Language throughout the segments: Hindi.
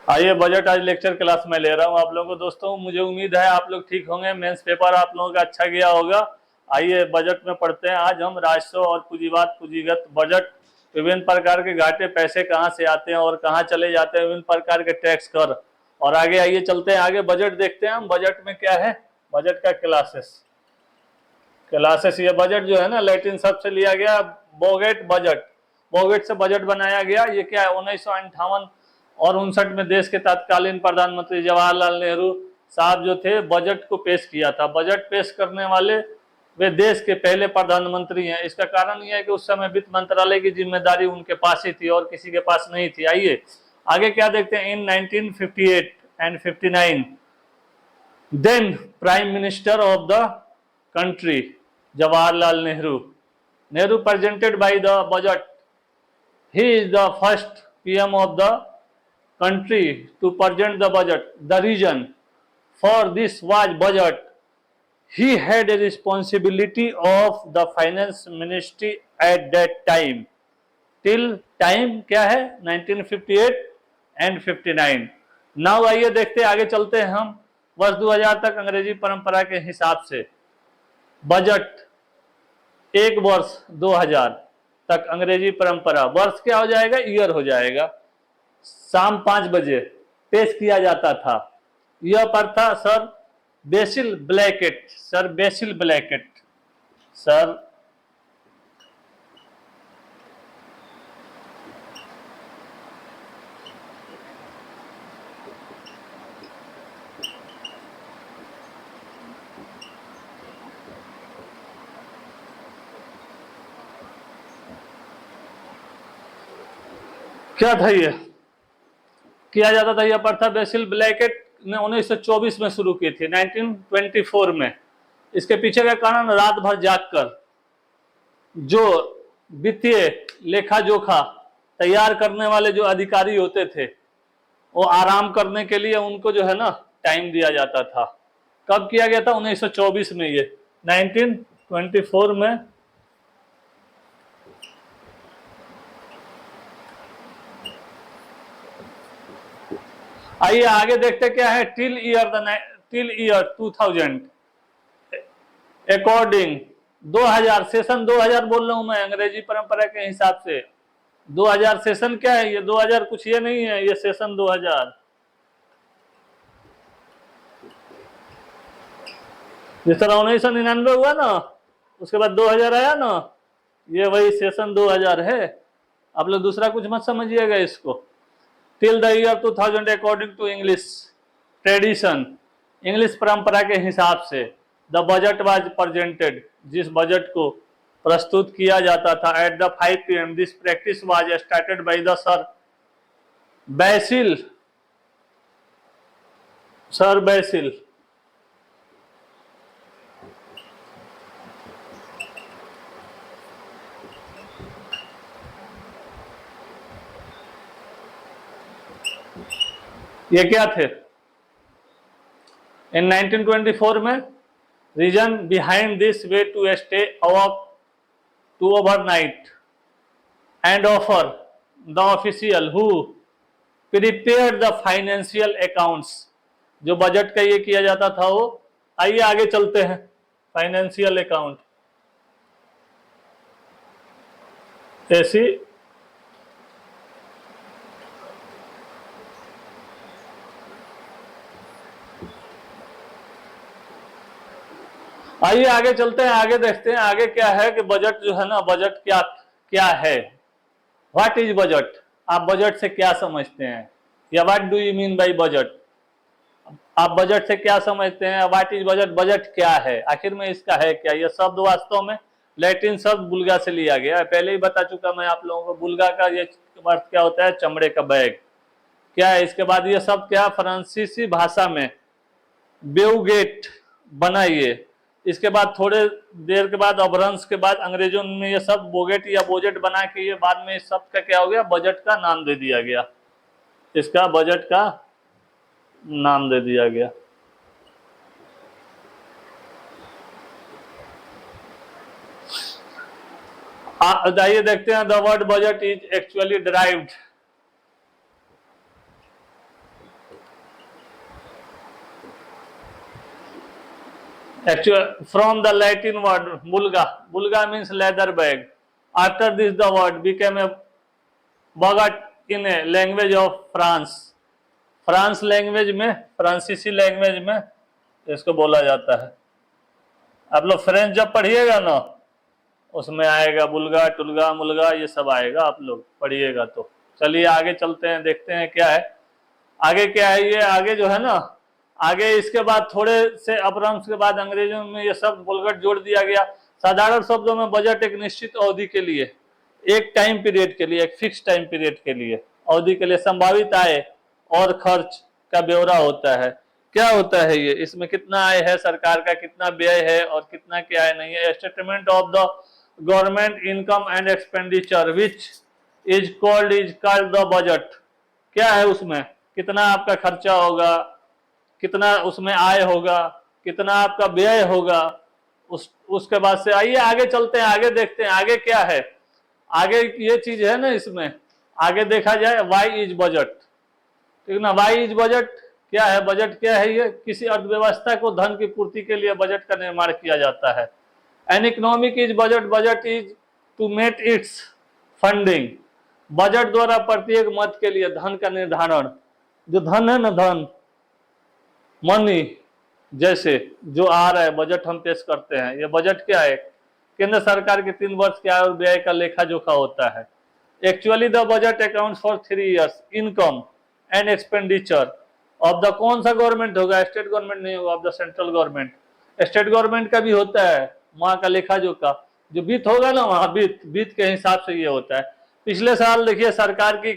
आइए बजट आज लेक्चर क्लास में ले रहा हूं आप लोगों को। दोस्तों मुझे उम्मीद है आप लोग ठीक होंगे, मेंस पेपर आप लोगों का अच्छा गया होगा। आइए बजट में पढ़ते हैं। आज हम राजस्व और पूंजीवाद पूंजीगत बजट, विभिन्न प्रकार के घाटे पैसे कहां से आते हैं और कहां चले जाते हैं, विभिन्न प्रकार के टैक्स कर, और आगे आइए चलते हैं आगे बजट देखते हैं हम। बजट में क्या है, बजट का क्लासेस ये बजट जो है ना लैटिन शब्द से लिया गया, बोगेट बजट, बोगेट से बजट बनाया गया। ये क्या है, 1958 और 59 में देश के तत्कालीन प्रधानमंत्री जवाहरलाल नेहरू साहब जो थे बजट को पेश किया था। बजट पेश करने वाले वे देश के पहले प्रधानमंत्री हैं। इसका कारण यह है कि उस समय वित्त मंत्रालय की जिम्मेदारी उनके पास ही थी और किसी के पास नहीं थी। आइए आगे क्या देखते हैं। In 1958 and 59 then prime minister of the country Jawaharlal Nehru presented by the budget. He is the first PM of the country to present the budget. The reason for this was budget. He had a responsibility of the finance ministry at that time. Till time क्या है 1958 and 59. Now आइए देखते हैं, आगे चलते हैं हम। वर्ष 2000 तक अंग्रेजी परंपरा के हिसाब से बजट एक वर्ष 2000 तक अंग्रेजी परंपरा, वर्ष क्या हो जाएगा, ईयर हो जाएगा, शाम 5 बजे पेश किया जाता था। यह पर था सर बेसिल ब्लैकेट, सर क्या था, ये किया जाता था। यह प्रथा बेसिल ब्लैकेट ने 1924 में शुरू की थी, 1924 में। इसके पीछे का कारण रात भर जागकर जो वित्तीय लेखा जोखा तैयार करने वाले जो अधिकारी होते थे वो आराम करने के लिए उनको जो है ना टाइम दिया जाता था। कब किया गया था, 1924 में, ये 1924 में। आइए आगे देखते क्या है। टिल ईयर 2000 अकॉर्डिंग 2000 सेशन 2000 बोल रहा हूं मैं अंग्रेजी परंपरा के हिसाब से। 2000 सेशन क्या है, ये 2000 कुछ ये नहीं है, ये सेशन 2000। जिस तरह 1999 हुआ ना उसके बाद 2000 आया ना, ये वही सेशन 2000 है। आप लोग दूसरा कुछ मत समझिएगा इसको। Till the year 2000 according to English tradition, English परंपरा के हिसाब से द बजट वाज प्रेजेंटेड, जिस बजट को प्रस्तुत किया जाता था at the 5 PM। This practice was started by the sir Basil. ये क्या थे इन 1924 में। Reason behind this way to stay awake to overnight and offer the official who prepare the financial accounts. जो बजट का ये किया जाता था वो। आइए आगे चलते हैं। फाइनेंशियल अकाउंट ऐसी आइए आगे चलते हैं, आगे देखते हैं आगे क्या है कि बजट जो है ना, बजट क्या क्या है। व्हाट इज बजट, आप बजट से क्या समझते हैं, या what do you mean by budget, आप बजट से क्या समझते हैं। व्हाट इज बजट, बजट क्या है, आखिर में इसका है क्या। यह शब्द वास्तव में लैटिन शब्द बुल्गा से लिया गया है, पहले ही बता चुका मैं आप लोगों को। बुल्गा का ये अर्थ क्या होता है, चमड़े का बैग क्या है। इसके बाद ये शब्द क्या, फ्रांसीसी भाषा में बेउगेट बनाइए। इसके बाद थोड़े देर के बाद अपभ्रंश के बाद अंग्रेजों ने ये शब्द बोगेट या बोजेट बना के ये बाद में इस शब्द का क्या हो गया, बजट का नाम दे दिया गया। इसका बजट का नाम दे दिया गया। आइए देखते हैं the word budget is actually derived Actually, from the Latin word bulga, bulga means leather bag. After this, the word became a bagat in a language of France. France language में, फ्रांसीसी लैंग्वेज में इसको बोला जाता है। आप लोग फ्रेंच जब पढ़िएगा ना, उसमें आएगा बुलगा, टुलगा, मुलगा, ये सब आएगा, आप लोग पढ़िएगा तो। चलिए आगे चलते हैं, देखते हैं क्या है आगे। क्या है ये आगे जो है ना, आगे इसके बाद थोड़े से अपभ्रंश के बाद अंग्रेजों में ये सब बुलगट जोड़ दिया गया। साधारण शब्दों में बजट एक निश्चित अवधि के लिए, एक टाइम पीरियड के लिए, एक फिक्स टाइम पीरियड के लिए, अवधि के लिए संभावित आय और खर्च का ब्यौरा होता है। क्या होता है ये, इसमें कितना आय है सरकार का, कितना व्यय है और कितना क्या आय नहीं है। Statement of the government income and expenditure which is called the budget. क्या है उसमें, कितना आपका खर्चा होगा, कितना उसमें आय होगा, कितना आपका व्यय होगा। उसके बाद से आइए आगे चलते हैं, आगे देखते हैं आगे क्या है। आगे ये चीज है ना, इसमें आगे देखा जाए वाई इज बजट, ठीक ना। वाई इज बजट क्या है, बजट क्या है, ये किसी अर्थव्यवस्था को धन की पूर्ति के लिए बजट का निर्माण किया जाता है। An economic is budget, budget is to meet its funding. Budget द्वारा प्रत्येक मत के लिए धन का निर्धारण, जो धन है ना, धन मनी जैसे जो आ रहा है, बजट हम पेश करते हैं। ये बजट क्या है, केंद्र सरकार के 3 वर्ष के आय और व्यय का लेखा जोखा होता है। Actually the budget accounts for 3 years income and expenditure of the, कौन सा गवर्नमेंट होगा, स्टेट गवर्नमेंट नहीं होगा, of the central government. State government का भी होता है वहां का लेखा जोखा, जो वित्त होगा ना वहां वित्त के हिसाब से ये होता है। पिछले साल देखिए सरकार की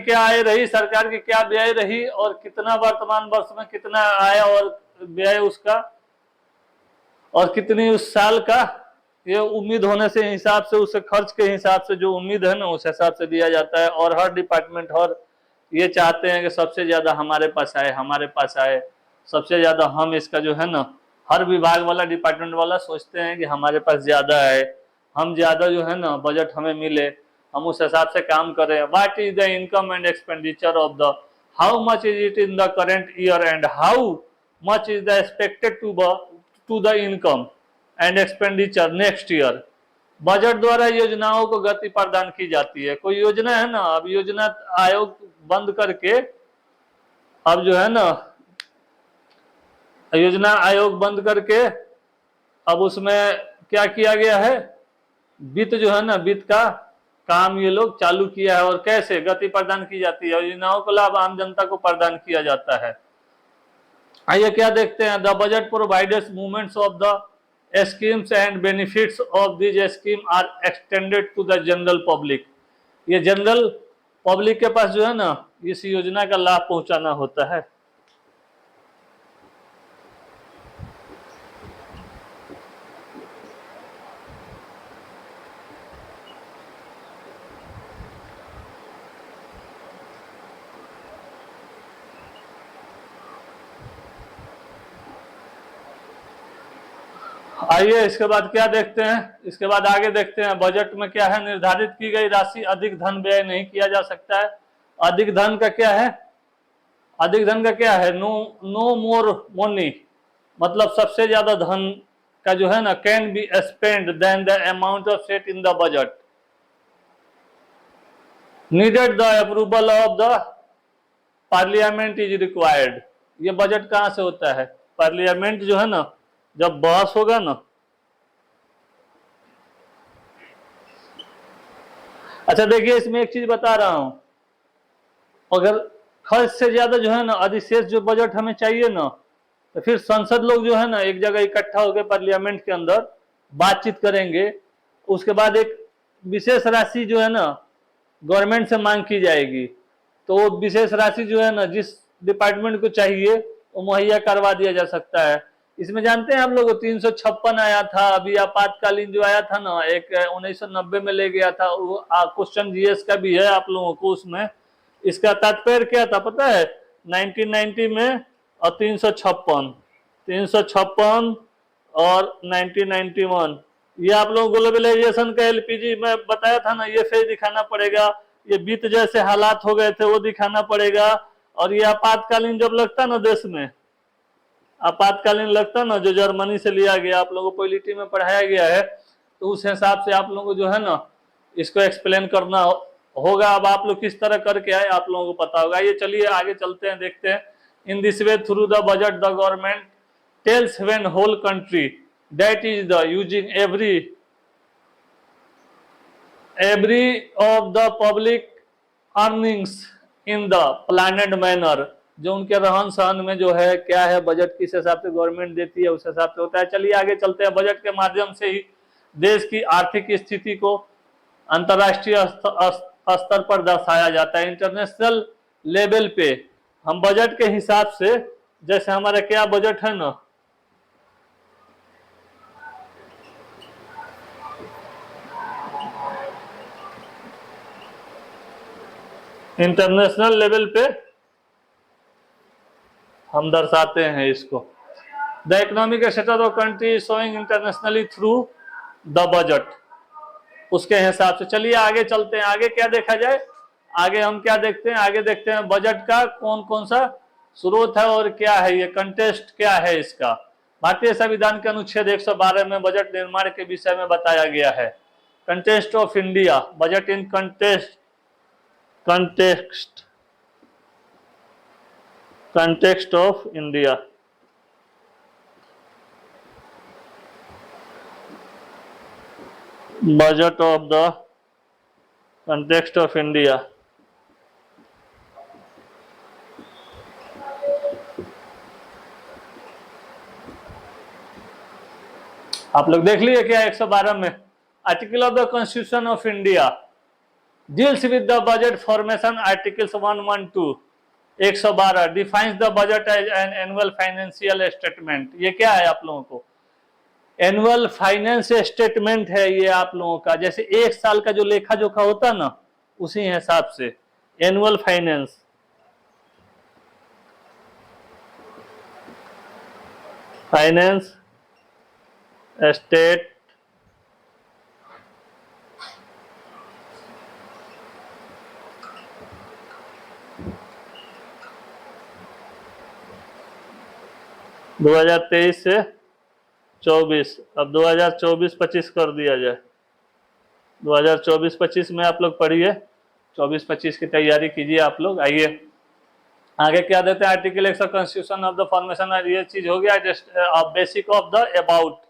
क्या आय रही, सरकार की क्या व्यय रही, और कितना वर्तमान वर्ष में कितना आय और व्यय उसका, और कितनी उस साल का, ये उम्मीद होने से हिसाब से, उसे खर्च के हिसाब से जो उम्मीद है ना, उस हिसाब से दिया जाता है। और हर डिपार्टमेंट और ये चाहते हैं कि सबसे ज्यादा हमारे पास आए, सबसे ज्यादा हम इसका जो है ना, हर विभाग वाला, डिपार्टमेंट वाला सोचते हैं कि हमारे पास ज्यादा है, हम ज्यादा जो है ना बजट हमें मिले, हम उस हिसाब से काम करें। What is the income and expenditure of the, how much is it in the current year and how much is the expected to the income and expenditure next year. Budget द्वारा योजनाओं को गति प्रदान की जाती है। कोई योजना है ना, अब योजना आयोग बंद करके, अब जो है ना योजना आयोग बंद करके, अब उसमें क्या किया गया है, वित्त जो है ना, वित्त का काम ये लोग चालू किया है। और कैसे गति प्रदान की जाती है, योजनाओं को लाभ आम जनता को प्रदान किया जाता है। आइए क्या देखते हैं, the budget provides movements of the schemes and benefits of these scheme are extended to the general public। ये जनरल पब्लिक के पास जो है ना, इस योजना का लाभ पहुंचाना होता है। आइए इसके बाद क्या देखते हैं, इसके बाद आगे देखते हैं बजट में क्या है, निर्धारित की गई राशि अधिक धन व्यय नहीं किया जा सकता है। अधिक धन का क्या है, अधिक धन का क्या है, नो मोर मनी, मतलब सबसे ज्यादा धन का जो है ना, can be spend than the amount of set in the budget, needed the approval of the parliament is required. ये बजट कहां से होता है, पार्लियामेंट जो है ना, जब बहस होगा ना, अच्छा देखिए इसमें एक चीज बता रहा हूं, अगर खर्च से ज्यादा जो है ना अधिशेष जो बजट हमें चाहिए ना, तो फिर संसद लोग जो है ना एक जगह इकट्ठा होकर पार्लियामेंट के अंदर बातचीत करेंगे। उसके बाद एक विशेष राशि जो है ना गवर्नमेंट से मांग की जाएगी, तो वो विशेष राशि जो है ना जिस डिपार्टमेंट को चाहिए वो मुहैया करवा दिया जा सकता है। इसमें जानते हैं आप लोग 356 आया था, अभी आपातकालीन जो आया था ना, एक 1990 में ले गया था, वो क्वेश्चन जीएस का भी है आप लोगों को उसमें। इसका तात्पर्य क्या था पता है, 1990 में और 356 और 1991, ये आप लोग ग्लोबलाइजेशन का एलपीजी में बताया था ना, ये फेज दिखाना पड़ेगा, ये बीत जैसे हालात हो गए थे वो दिखाना पड़ेगा, और ये आपातकालीन जब लगता ना देश में, आपातकालीन लगता ना, जो जर्मनी से लिया गया, आप लोगों को पॉलिटी में पढ़ाया गया है, तो उस हिसाब से आप लोगों को जो है ना इसको एक्सप्लेन करना होगा। अब आप लोग किस तरह करके आए आप लोगों को पता होगा। ये चलिए आगे चलते हैं, देखते हैं। In this way through the budget the government tells when whole country that is the using every of the public earnings in the planned manner, जो उनके रहन सहन में जो है क्या है, बजट किस हिसाब से गवर्नमेंट देती है उस हिसाब से होता है। चलिए आगे चलते हैं। बजट के माध्यम से ही देश की आर्थिक स्थिति को अंतर्राष्ट्रीय स्तर पर दर्शाया जाता है। इंटरनेशनल लेवल पे हम बजट के हिसाब से, जैसे हमारा क्या बजट है ना, इंटरनेशनल लेवल पे हम दर्शाते हैं इसको। The economic status of country showing internationally through the budget, उसके हिसाब से। चलिए आगे चलते हैं। आगे क्या देखा जाए, आगे हम क्या देखते हैं, आगे देखते हैं बजट का कौन कौन सा स्रोत है और क्या है, ये कंटेस्ट क्या है इसका। भारतीय संविधान के अनुच्छेद 112 में बजट निर्माण के विषय में बताया गया है। Contest of India, budget in context of India, budget of the context of India। आप लोग देख लिए क्या 112 में, article of the constitution of India deals with the budget formation, articles 112। 112 defines the budget as an annual financial statement. ये क्या है आप लोगों को, एनुअल फाइनेंस स्टेटमेंट है ये आप लोगों का, जैसे एक साल का जो लेखा जोखा होता ना उसी हिसाब से एनुअल फाइनेंस स्टेट दो 2023 से 24, अब 2024-25 कर दिया जाए। 2024-25 में आप लोग पढ़िए, 24-25 की तैयारी कीजिए आप लोग। आइए आगे क्या देते हैं, article 100 constitution of the formation, ये चीज हो गया। बेसिक ऑफ द अबाउट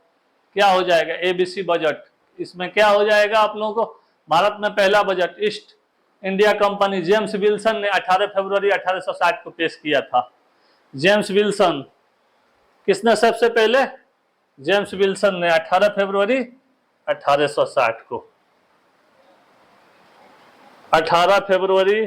क्या हो जाएगा, एबीसी बजट। इसमें क्या हो जाएगा आप लोगों को, भारत में पहला budget east India company James Wilson ने 18 फरवरी 1860 को पेश किया था। जेम्स विल्सन, किसने सबसे पहले, जेम्स विल्सन ने 18 फरवरी 1860 को, 18 फरवरी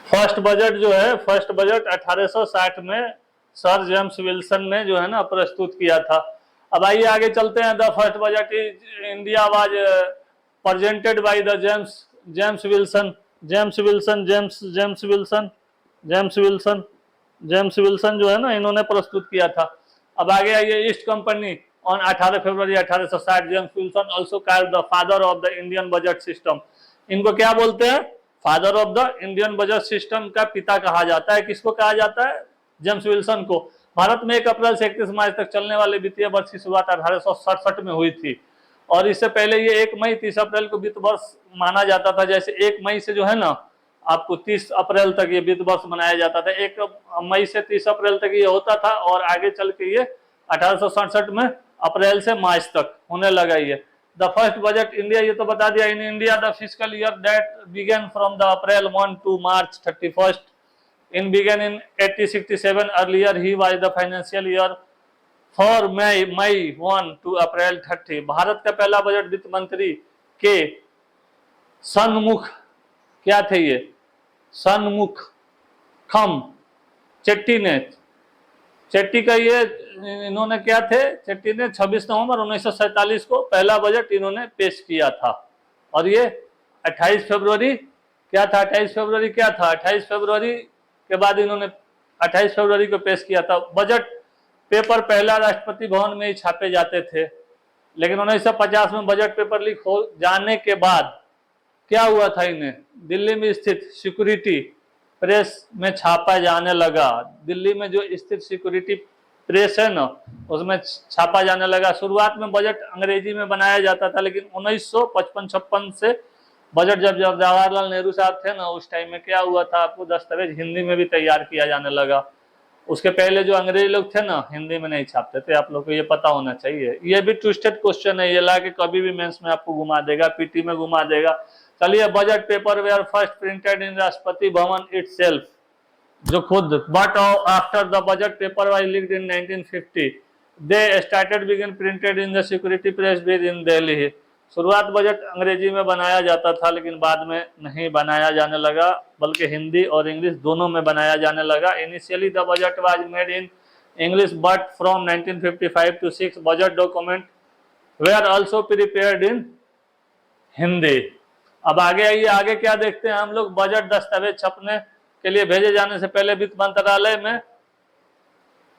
फर्स्ट बजट जो है, फर्स्ट बजट 1860 में सर जेम्स विल्सन ने जो है ना प्रस्तुत किया था। अब आइए आगे चलते हैं। The first budget India was presented by the James Wilson जो है ना इन्होंने प्रस्तुत किया था। अब आगे आइए, east company on 18 February 1860, James Wilson also called the father of the Indian budget system. इनको क्या बोलते हैं, father of the Indian budget system का पिता कहा जाता है। किसको कहा जाता है, जेम्स विल्सन को। भारत में 1 अप्रैल से 31 मार्च तक चलने वाले वित्तीय वर्ष की शुरुआत 1867 में हुई थी और इससे पहले ये 1 मई 30 अप्रैल को वित्त वर्ष माना जाता था। जैसे 1 मई से जो है ना आपको 30 अप्रैल तक ये वित्त वर्ष मनाया जाता था। 1 मई से 30 अप्रैल तक ये होता था और आगे चल के ये 1867 में अप्रैल से मार्च तक होने लगा। ये द फर्स्ट बजट इंडिया, ये तो बता दिया। In India the physical year that begin from the April 1 to March 31st in began in 1867. Earlier he was the financial year for May 1 to April 30। Bharat का पहला बजट वित्त मंत्री के सन्मुख क्या थे, ये सन्मुख खम चेट्टी ने चेट्टी का ये इन्होंने क्या थे, चेट्टी ने 26 नवंबर 1947 को पहला बजट इन्होंने पेश किया था। और ये 28 फरवरी क्या था, 28 फरवरी क्या था, 28 फरवरी के बाद इन्होंने 28 फरवरी को पेश किया था। बजट पेपर पहला राष्ट्रपति भवन में ही छापे जाते थे, लेकिन 1950 में बजट पेपर लीक हो जाने के बाद क्या हुआ था, इन्हें दिल्ली में स्थित सिक्योरिटी प्रेस में छापा जाने लगा। दिल्ली में जो स्थित सिक्योरिटी प्रेस है ना, उसमें छापा जाने लगा। शुरुआत में बजट अंग्रेजी में बनाया जाता था, लेकिन 1955-56 से बजट जब जवाहरलाल नेहरू साहब थे ना, उस टाइम में क्या हुआ था, आपको दस्तावेज हिंदी में भी तैयार किया जाने लगा। उसके पहले जो अंग्रेजी लोग थे ना, हिंदी में नहीं छापते थे। आप लोग को ये पता होना चाहिए। ये भी ट्विस्टेड क्वेश्चन है, ये ला के कभी भी मेंस में आपको घुमा देगा, पीटी में घुमा देगा। चलिए, budget paper were first printed in Rashtrapati Bhavan itself, जो खुद, but after the budget paper was leaked in 1950 they started begin printed in the security press with in Delhi. शुरुआत बजट अंग्रेजी में बनाया जाता था, लेकिन बाद में नहीं बनाया जाने लगा, बल्कि हिंदी और इंग्लिश दोनों में बनाया जाने लगा। Initially the budget was made in English, but from 1955 to 6 budget document where also prepared in Hindi. अब आगे आइए, आगे क्या देखते हैं हम लोग। बजट दस्तावेज छपने के लिए भेजे जाने से पहले वित्त मंत्रालय में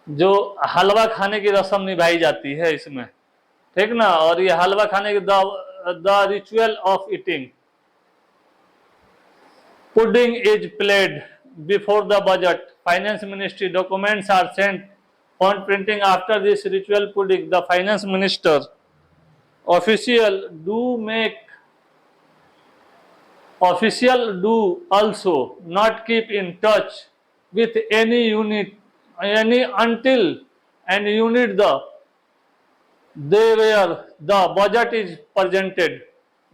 जो हलवा खाने की रस्म निभाई जाती है इसमें, ठीक ना। और ये हलवा खाने की the ritual of eating pudding is played before the budget. Finance ministry documents are sent for printing after this ritual pudding. The finance minister official do also not keep in touch with any unit until and unit they where the budget is presented।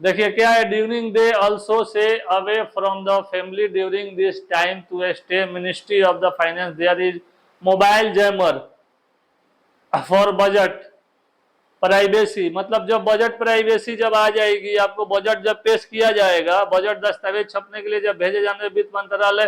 देखिए क्या है, during they also say away from the family during this time to stay ministry of the finance there is mobile jammer for budget privacy. मतलब जब बजट प्राइवेसी जब आ जाएगी, आपको बजट जब पेश किया जाएगा, बजट दस्तावेज छपने के लिए जब भेजे जाने वित्त मंत्रालय,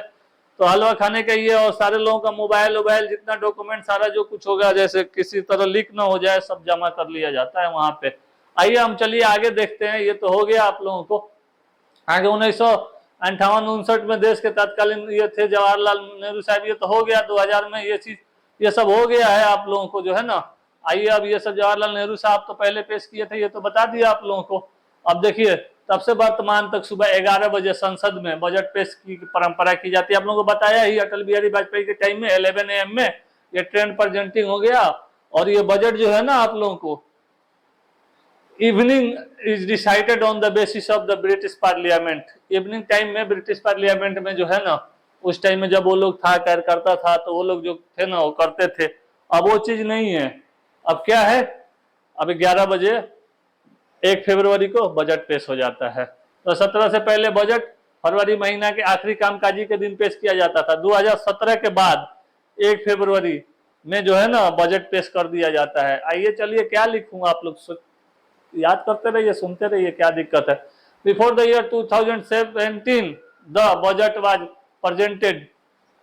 तो हलवा खाने का ये, और सारे लोगों का मोबाइल जितना डॉक्यूमेंट सारा जो कुछ होगा, जैसे किसी तरह लीक ना हो जाए, सब जमा कर लिया जाता है वहां पे। आइए हम चलिए आगे देखते हैं। ये तो हो गया आप लोगों को। आगे 1958-59 में देश के तत्कालीन ये थे जवाहरलाल नेहरू साहब, ये तो हो गया। 2000 में ये चीज, ये सब हो गया है आप लोगों को, जो है ना। आइए अब ये सब जवाहरलाल नेहरू साहब तो पहले पेश किए थे, ये तो बता दिया आप लोगों को। अब देखिए, तब से वर्तमान तक सुबह 11 बजे संसद में बजट पेश की परंपरा की जाती है। आप लोगों को बताया ही, अटल बिहारी वाजपेयी के टाइम में 11 AM में ये ट्रेंड प्रेजेंटिंग हो गया। और ये बजट जो है ना, आप लोगों को evening is decided on the basis of the British parliament. Evening time में ब्रिटिश पार्लियामेंट में जो है ना, उस टाइम में जब वो लोग था करता था, तो वो लोग जो थे ना, वो करते थे। अब वो चीज नहीं है। अब क्या है, अब 11 बजे 1 फरवरी को बजट पेश हो जाता है। तो 17 से पहले बजट फरवरी महीना के आखिरी कामकाजी के दिन पेश किया जाता था। 2017 के बाद 1 फरवरी में जो है ना, बजट पेश कर दिया जाता है। आइए चलिए, क्या लिखूंगा, आप लोग याद करते रहिए, सुनते रहिए, क्या दिक्कत है। Before the year 2017 the budget was presented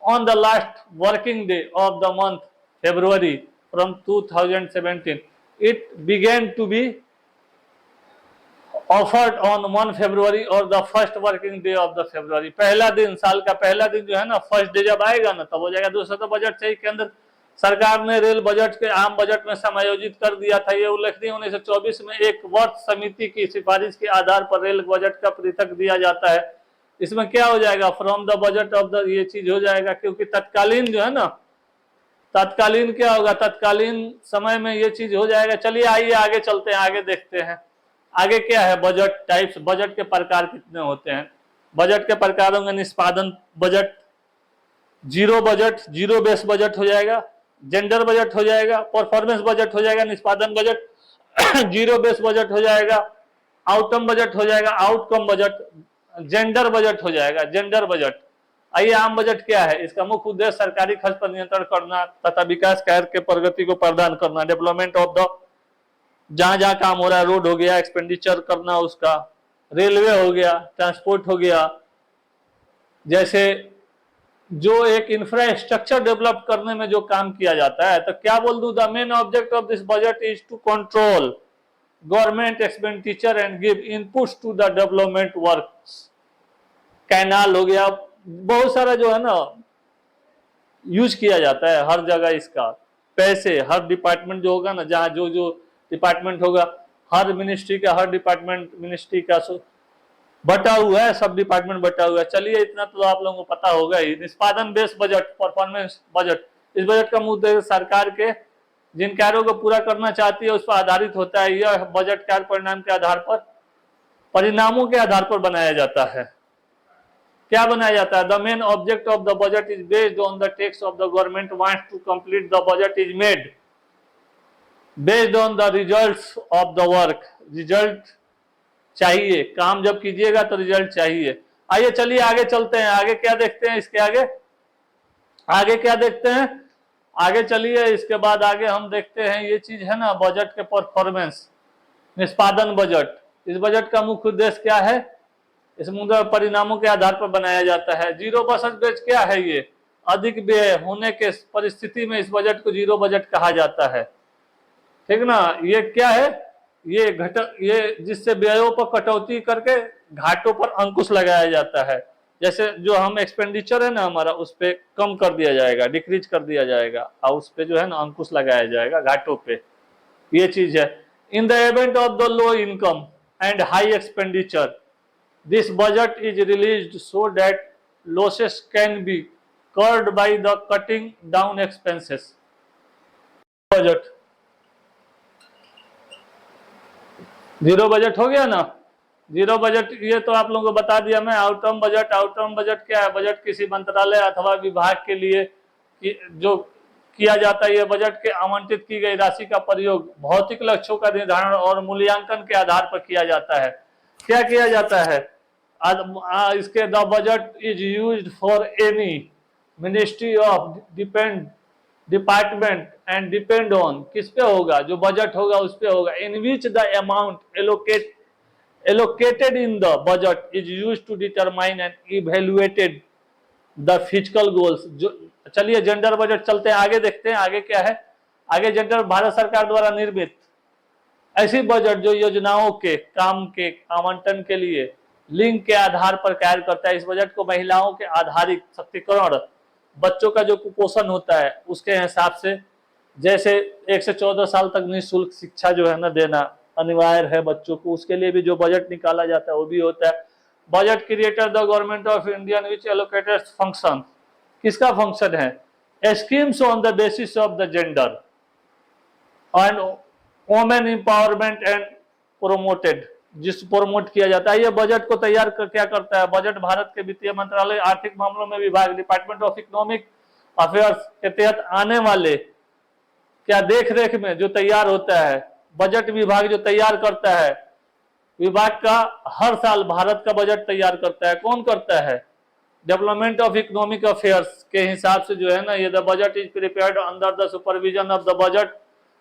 on the last working day of the month February from 2017. It began to be offered on 1 February और the first working day of the February। पहला दिन, साल का पहला दिन जो है ना, फर्स्ट डे जब आएगा ना, तब हो जाएगा। दूसरा तो बजट से ही केंद्र सरकार ने रेल बजट के आम बजट में समायोजित कर दिया था। ये उल्लेखनीय 1924 में एक वर्ष समिति की सिफारिश के आधार पर रेल बजट का पृथक दिया जाता है। इसमें क्या हो जाएगा, from the budget of the, ये चीज हो जाएगा, क्योंकि तत्कालीन जो है ना, तत्कालीन क्या होगा, तत्कालीन समय में ये चीज हो जाएगा। चलिए आइए आगे चलते हैं, आगे देखते हैं। आगे क्या है, बजट टाइप्स। बजट के प्रकार कितने होते हैं। बजट के प्रकार होंगे, निष्पादन budget, zero budget, zero base budget हो जाएगा, जेंडर बजट हो जाएगा, परफॉर्मेंस बजट हो जाएगा, निष्पादन बजट, जीरो बेस बजट हो जाएगा, आउटकम बजट हो जाएगा, आउटकम बजट, जेंडर बजट हो जाएगा, जेंडर बजट। आइए, आम बजट क्या है। इसका मुख्य उद्देश्य सरकारी खर्च पर नियंत्रण करना तथा विकास कार्य के प्रगति को प्रदान करना। डेवलपमेंट ऑफ द, जहां जहां काम हो रहा है, रोड हो गया, एक्सपेंडिचर करना उसका, रेलवे हो गया, ट्रांसपोर्ट हो गया, जैसे जो एक इंफ्रास्ट्रक्चर डेवलप करने में जो काम किया जाता है, तो क्या बोल दूं, the main object of this budget is to control government expenditure and give inputs to the development works. कैनाल हो गया, बहुत सारा जो है ना यूज किया जाता है हर जगह इसका। पैसे हर डिपार्टमेंट जो होगा ना, जहाँ जो जो डिपार्टमेंट होगा, हर मिनिस्ट्री का, हर डिपार्टमेंट मिनिस्ट्री का बटा हुआ है, सब डिपार्टमेंट बटा हुआ है। चलिए इतना तो आप लोगों को पता होगा ही। निष्पादन बेस्ड बजट, परफॉर्मेंस बजट, इस बजट का मुद्दा सरकार के जिन कार्यों को पूरा करना चाहती है उस पर आधारित होता है। यह बजट कार्य परिणाम के आधार पर, परिणामों के आधार पर बनाया जाता है। क्या बनाया जाता है, the main object of the budget is based on the text of the government wants to complete the budget is made based on the results of the work. Result चाहिए, काम जब कीजिएगा तो रिजल्ट चाहिए। आइए चलिए आगे चलते हैं, आगे क्या देखते हैं, इसके आगे आगे क्या देखते हैं, आगे चलिए। इसके बाद आगे हम देखते हैं ये चीज है ना, बजट के परफॉर्मेंस, निष्पादन बजट। इस बजट का मुख्य उद्देश्य क्या है, इस मुद्दा परिणामों के आधार पर बनाया जाता है। जीरो बजट बेच क्या है, ये अधिक व्यय होने के परिस्थिति में इस बजट को जीरो बजट कहा जाता है, ठीक ना। ये क्या है, ये घटक, ये जिससे व्ययों पर कटौती करके घाटों पर अंकुश लगाया जाता है। जैसे जो हम एक्सपेंडिचर है ना हमारा, उस पर कम कर दिया जाएगा, डिक्रीज कर दिया जाएगा, और उस पर जो है ना अंकुश लगाया जाएगा घाटों पे, ये चीज है। In the event of the low income and high expenditure this budget is released so that losses can be cured by the cutting down expenses. Budget zero budget हो गया ना। जीरो बजट ये तो आप लोगों को बता दिया मैं। आउटकम बजट, आउटकम बजट क्या है, बजट किसी मंत्रालय अथवा विभाग के लिए जो किया जाता है। ये बजट के आवंटित की गई राशि का प्रयोग भौतिक लक्ष्यों का निर्धारण और मूल्यांकन के आधार पर किया जाता है। क्या किया जाता है, इसके the budget is used for any ministry of department and depend on, किस पे होगा, जो बजट होगा उस पे होगा। In which the amount allocated in the budget is used to determine and evaluated the physical goals. जो चलिए जेंडर बजट चलते हैं, आगे देखते हैं आगे क्या है। आगे जेंडर भारत सरकार द्वारा निर्मित ऐसी बजट जो योजनाओं के काम के आवंटन के लिए लिंग के आधार पर कार्य करता है। इस बजट को महिलाओं के आधारित सशक्तिकरण, बच्चों का जो कुपोषण होता है उसके हिसाब से, जैसे 1 से 14 साल तक निःशुल्क शिक्षा जो है ना देना अनिवार्य है बच्चों को, उसके लिए भी जो बजट निकाला जाता है वो भी होता है। Budget creator the government of India which allocated function, किसका फंक्शन है, schemes on the basis of the gender and women empowerment and promoted, जिस प्रोमोट किया जाता है। ये बजट को तैयार क्या करता है, बजट भारत के वित्तीय मंत्रालय आर्थिक मामलों में विभाग डिपार्टमेंट ऑफ इकोनॉमिक अफेयर्स के तहत आने वाले क्या देख रेख में जो तैयार होता है। बजट विभाग जो तैयार करता है, विभाग का हर साल भारत का बजट तैयार करता है। कौन करता है, डेवलपमेंट ऑफ इकोनॉमिक अफेयर्स के हिसाब से जो है ना, ये the budget is prepared under the supervision of the budget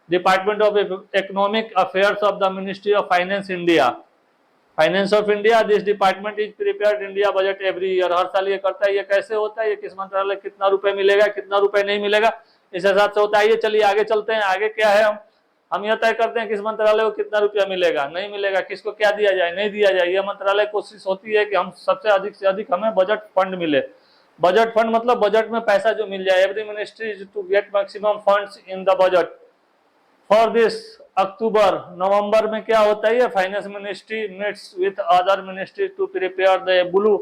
department of economic affairs of the ministry of finance India. Finance of India, this department is prepared India budget every year, हर साल ये करता है। ये कैसे होता है, ये किस मंत्रालय कितना रुपए मिलेगा, कितना रुपए नहीं मिलेगा, इस हिसाब से होता है। ये चलिए आगे चलते हैं, आगे क्या है, हम यह तय करते हैं किस मंत्रालय को कितना रुपया मिलेगा, नहीं मिलेगा, किसको क्या दिया जाए, नहीं दिया जाए। यह मंत्रालय कोशिश होती है कि हम सबसे अधिक से अधिक हमें बजट फंड मिले। बजट फंड मतलब बजट में पैसा जो मिल जाए। Every ministry is to get maximum funds in the budget for this. अक्टूबर नवंबर में क्या होता है, finance ministry meets with other ministry to prepare the blue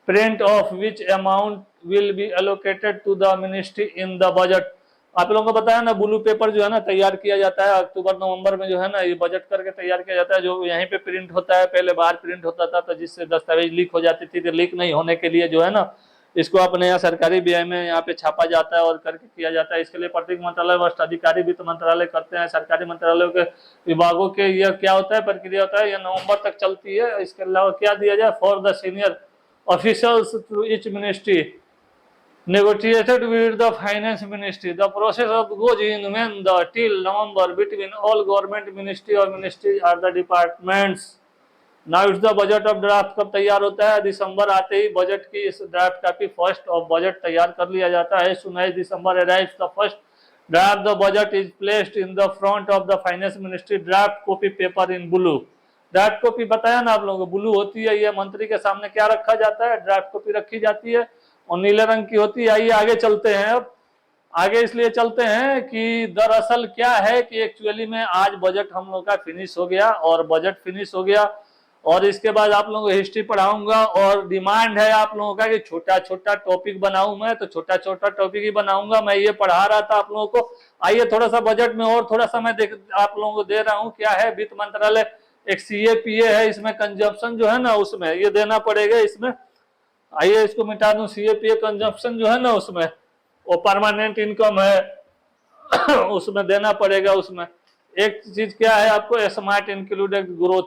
print of which amount will be allocated to the ministry in the budget. आप लोगों को बताया ना, ब्लू पेपर जो है ना तैयार किया जाता है अक्टूबर नवंबर में, जो है ना ये बजट करके तैयार किया जाता है। जो यहीं पे प्रिंट होता है, पहले बाहर प्रिंट होता था तो जिससे दस्तावेज लीक हो जाती थी, तो लीक नहीं होने के लिए जो है ना इसको अपने यहाँ सरकारी व्यय में यहाँ पे छापा जाता है और करके किया जाता है। इसके लिए प्रत्येक मंत्रालय वरिष्ठ अधिकारी वित्त मंत्रालय करते हैं। सरकारी मंत्रालयों के विभागों के यह क्या होता है, प्रक्रिया होता है, यह नवंबर तक चलती है। इसके अलावा क्या दिया जाए, for the senior officers through each ministry negotiated with the finance ministry. The process of goes in when the till November between all government ministry or ministries are the departments now it's the budget of draft कब तैयार होता है? दिसंबर आते ही बजट की इस draft copy first of budget तैयार कर लिया जाता है। Soon December arrives the first draft the budget is placed in the front of the finance ministry draft copy paper in blue. Draft copy बताया ना आप लोगों को, ब्लू होती है। ये मंत्री के सामने क्या रखा जाता है? ड्राफ्ट कॉपी रखी जाती है और नीले रंग की होती है। आइए आगे चलते हैं। अब आगे इसलिए चलते हैं कि दरअसल क्या है कि एक्चुअली में आज बजट हम लोग का फिनिश हो गया और बजट फिनिश हो गया और इसके बाद आप लोगों को हिस्ट्री पढ़ाऊंगा और डिमांड है आप लोगों का कि छोटा छोटा टॉपिक बनाऊं मैं, तो छोटा छोटा टॉपिक ही बनाऊंगा। मैं ये पढ़ा रहा था आप लोगों को। आइए थोड़ा सा बजट में और थोड़ा सा मैं आप लोगों को दे रहा हूँ। क्या है? वित्त मंत्रालय एक CAPA है, इसमें कंजम्पशन जो है ना उसमें ये देना पड़ेगा इसमें। आइए इसको मिटा दूं। CAPA कंजम्पशन जो है ना उसमें वो परमानेंट इनकम है उसमें देना पड़ेगा। उसमें एक चीज क्या है आपको? Smart included growth.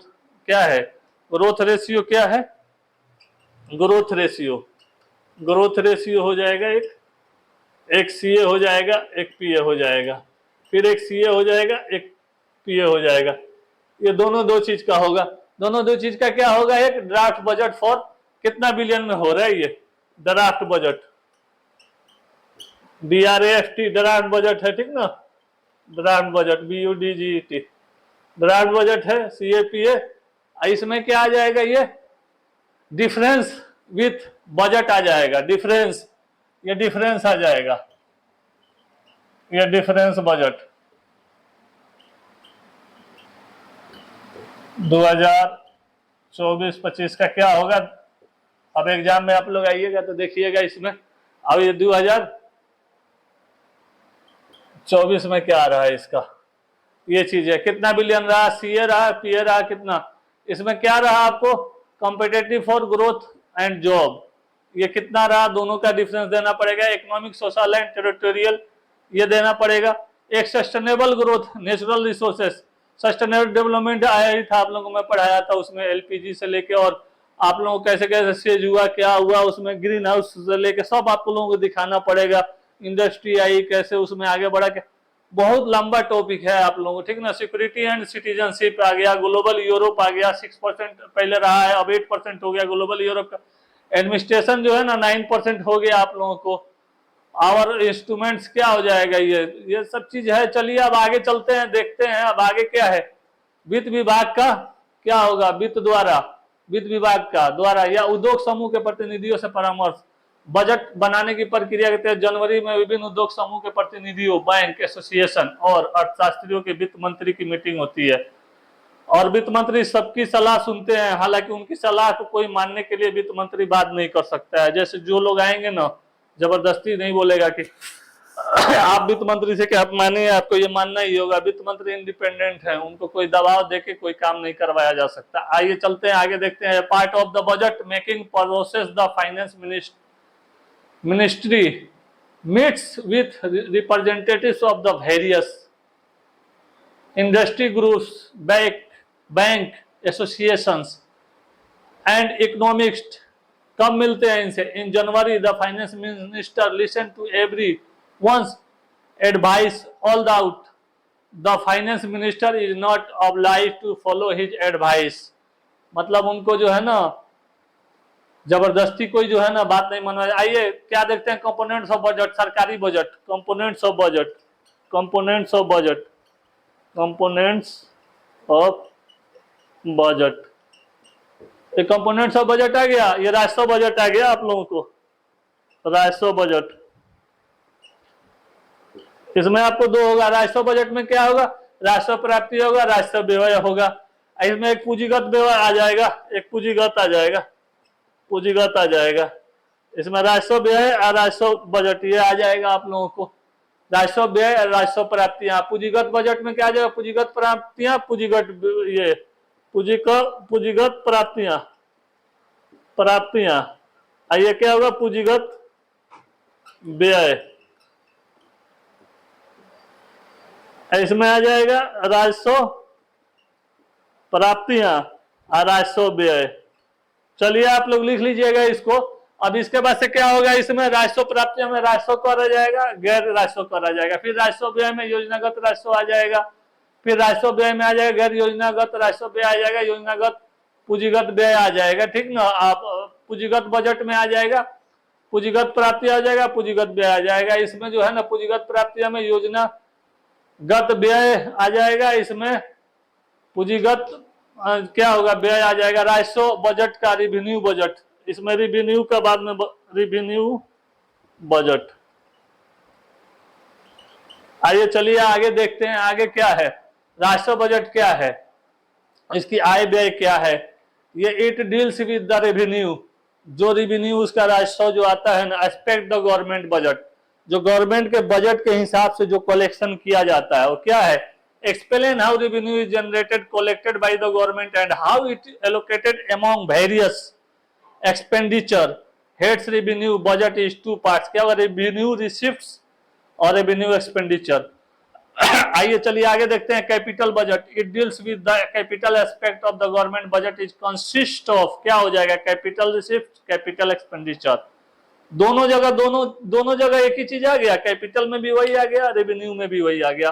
क्या है? ग्रोथ रेशियो क्या है? ग्रोथ रेशियो, ग्रोथ रेशियो हो जाएगा एक CA हो जाएगा, एक PA हो जाएगा, फिर एक CA हो जाएगा, एक PA हो जाएगा। ये दोनों दो चीज का होगा। दोनों दो चीज का क्या होगा? एक ड्राफ्ट बजट फॉर कितना बिलियन में हो रहा है ये draft budget, DRAFT draft budget है, ठीक ना? Draft budget BUDGET draft budget है CAPA। इसमें क्या आ जाएगा? ये डिफरेंस विथ बजट आ जाएगा। डिफरेंस, ये डिफरेंस आ जाएगा, ये डिफरेंस बजट 2024-25 का क्या होगा? अब एग्जाम में आप लोग आइएगा तो देखिएगा इसमें। अब ये 2024 में क्या आ रहा है इसका? ये चीज है। कितना बिलियन रहा? CA रहा, PA रहा, कितना? इसमें क्या रहा आपको? Competitive for growth and job, ये कितना रहा? दोनों का डिफरेंस देना पड़ेगा। इकोनॉमिक, सोशल एंड टेरिटोरियल ये देना पड़ेगा। एक sustainable growth, natural resources, sustainable development आया ही था आप लोगों को, मैं पढ़ाया था उसमें LPG से लेके और आप लोगों को कैसे कैसे सेज हुआ, क्या हुआ उसमें, ग्रीन हाउस से लेके सब आप लोगों को दिखाना पड़ेगा। इंडस्ट्री आई कैसे, उसमें आगे बढ़ा के, बहुत लंबा टॉपिक है आप लोगों को, ठीक ना? सिक्योरिटी एंड सिटीजनशिप आ गया, ग्लोबल यूरोप आ गया, 6% पहले रहा है, अब 8% हो गया ग्लोबल यूरोप का। एडमिनिस्ट्रेशन जो है ना 9% हो गया आप लोगों को। और इंस्ट्रूमेंट्स क्या हो जाएगा? ये सब चीज है। चलिए अब आगे चलते हैं, देखते हैं अब आगे क्या है। वित्त विभाग का क्या होगा? वित्त विभाग का द्वारा या उद्योग समूह के प्रतिनिधियों से परामर्श। बजट बनाने की प्रक्रिया के तहत जनवरी में विभिन्न उद्योग समूह के प्रतिनिधियों, बैंक, एसोसिएशन और अर्थशास्त्रियों के वित्त मंत्री की मीटिंग होती है और वित्त मंत्री सबकी सलाह सुनते हैं। हालांकि उनकी सलाह को कोई मानने के लिए वित्त मंत्री बात नहीं कर सकता है। जैसे जो लोग आएंगे ना, जबरदस्ती नहीं बोलेगा कि आप वित्त मंत्री से क्या आप मानिए, आपको ये मानना ही होगा। वित्त मंत्री इंडिपेंडेंट है, उनको कोई दबाव देके कोई काम नहीं करवाया जा सकता। आइए चलते हैं आगे, देखते हैं। Part of the budget making process the finance ministry meets with representatives of the various industry groups, bank associations and economists। कब मिलते हैं इनसे? In January the finance minister listen to every one's advice all out the finance minister is not oblige to follow his advice. मतलब उनको जो है ना जबरदस्ती कोई जो है ना बात नहीं मनवा। आइए क्या देखते हैं? कंपोनेंट्स ऑफ बजट, सरकारी budget, components of budget, components of budget, components of budget. ये कंपोनेंट्स ऑफ बजट आ गया, ये राजस्व बजट आ गया आप लोगों को, राजस्व बजट। इसमें आपको दो होगा। राजस्व बजट में क्या होगा? राजस्व प्राप्ति होगा, राजस्व व्यय होगा। इसमें एक पूंजीगत व्यय आ जाएगा, एक पूंजीगत आ जाएगा, पूंजीगत आ जाएगा। इसमें राजस्व व्यय और राजस्व बजट ये आ जाएगा आप लोगों को। राजस्व व्यय और राजस्व प्राप्तियां। पूंजीगत बजट में क्या आ जाएगा? पूंजीगत प्राप्तियां, पूंजीगत ये पूंजीगत प्राप्तियां, प्राप्तियां। ये क्या होगा? पूंजीगत व्यय। इसमें आ जाएगा राजस्व प्राप्तियां और राजस्व व्यय। चलिए आप लोग लिख लीजिएगा इसको। अब इसके बाद से क्या होगा? इसमें राजस्व प्राप्तियों में राजस्व कर आ जाएगा, गैर राजस्व कर आ जाएगा। फिर राजस्व व्यय में योजनागत राजस्व आ जाएगा, फिर राजस्व व्यय में आ जाएगा गैर योजनागत राजस्व व्यय आ जाएगा, योजनागत पूंजीगत व्यय आ जाएगा, ठीक ना। आप पूंजीगत बजट में आ जाएगा, पूंजीगत प्राप्ति आ जाएगा, पूंजीगत व्यय आ जाएगा। इसमें जो है ना पूंजीगत प्राप्ति में योजनागत व्यय आ जाएगा, इसमें पूंजीगत क्या होगा, व्यय आ जाएगा। राजस्व बजट का रिवेन्यू बजट, इसमें रिवेन्यू का बाद में रिवेन्यू बजट। आइए चलिए आगे देखते हैं, आगे क्या है। राजस्व बजट क्या है, इसकी आय व्यय क्या है। ये it deals with the revenue, जो रिवेन्यू उसका राजस्व जो आता है ना, एस्पेक्ट द गवर्नमेंट बजट, जो गवर्नमेंट के बजट के हिसाब से जो कलेक्शन किया जाता है वो क्या है। Explain how revenue is generated collected by the government and how it allocated among various expenditure heads. Revenue budget is two parts, क्या हुआ, रेवेन्यू रिसिप्ट्स और रेवेन्यू एक्सपेंडिचर। आइए चलिए आगे देखते हैं। Capital budget, it deals with the capital aspect of the government budget, is consist of, क्या हो जाएगा, कैपिटल रिसिप्ट, कैपिटल एक्सपेंडिचर। दोनों जगह एक ही चीज आ गया, कैपिटल में भी वही आ गया, रेवेन्यू में भी वही आ गया।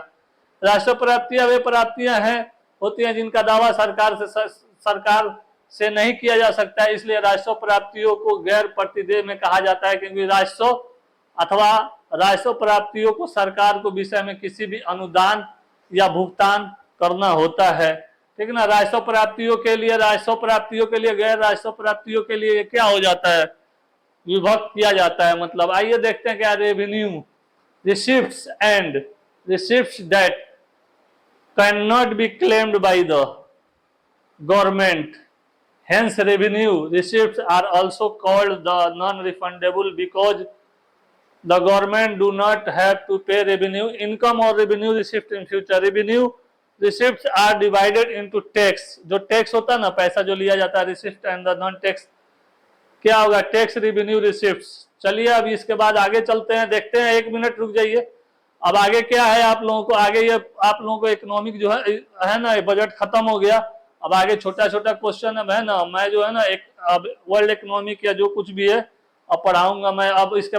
राजस्व प्राप्तियां वे प्राप्तियां हैं होती हैं जिनका दावा सरकार से नहीं किया जा सकता है, इसलिए राजस्व प्राप्तियों को गैर प्रतिदेय में कहा जाता है, क्योंकि राजस्व अथवा राजस्व प्राप्तियों को सरकार को विषय में किसी भी अनुदान या भुगतान करना होता है, ठीक ना। राजस्व प्राप्तियों के लिए गैर राजस्व प्राप्तियों के लिए क्या हो जाता है, विभक्त किया जाता है। मतलब आइए देखते हैं क्या, revenue receipts and receipts that can not be claimed by the government, hence revenue receipts are also called the non-refundable because the government do not have to pay revenue income or revenue receipt in future. Revenue receipts are divided into tax, जो टैक्स होता है ना, पैसा जो लिया जाता है, receipt and the non tax क्या होगा, टैक्स रेवेन्यू रिसिप्ट्स। चलिए अब इसके बाद आगे चलते हैं, देखते हैं, 1 मिनट रुक जाइए। अब आगे क्या है आप लोगों को, आगे ये आप लोगों को इकोनॉमिक जो है ना, बजट खत्म हो गया। अब आगे छोटा छोटा क्वेश्चन अब है ना, मैं जो है ना एक अब वर्ल्ड इकोनॉमिक या जो कुछ भी है अब पढ़ाऊंगा मैं। अब इसके